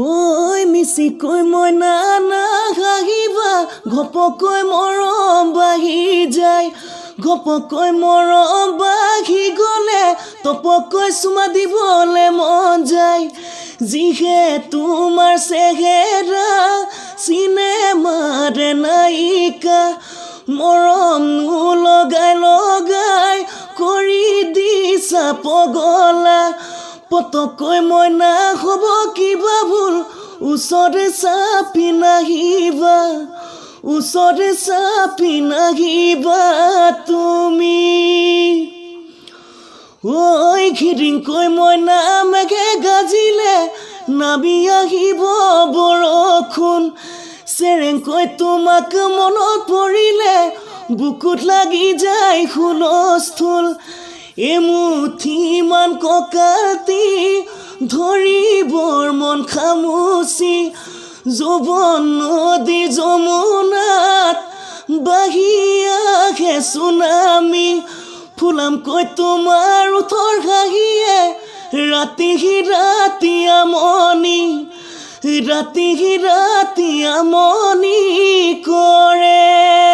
ঐ মিছিকৈ মইনা নাহাঁহিবা ঘপকৈ মৰম বাঢ়ি যায় ঘপকৈ মৰম বাঢ়ি গ'লে তপকৈ চুমা দিবলৈ মন যায় যিহে তোমাৰ চেহেৰা চিনেমাৰ নায়িকা মৰম লগাই লগাই কৰি দিছা পগলা পতকৈ মইনা হ'ব কিবা ভুল ওচৰে চাপি নাহিবা তুমি ঐ ঘিৰিংকৈ মইনা মেঘে গাজিলে নামি আহিব বৰষুণ চেৰেংকৈ তোমাক মনত পৰিলে বুকুত লাগি যায় হুলস্থুল এমুঠিমান ককাতি ধৰিবৰ মন খামুচি যৌৱন নদী যমুনাত বাঢ়ি আহে চুনামি ফুলামকৈ তোমাৰ ওঠৰ হাঁহিয়ে ৰাতি আমনি কৰে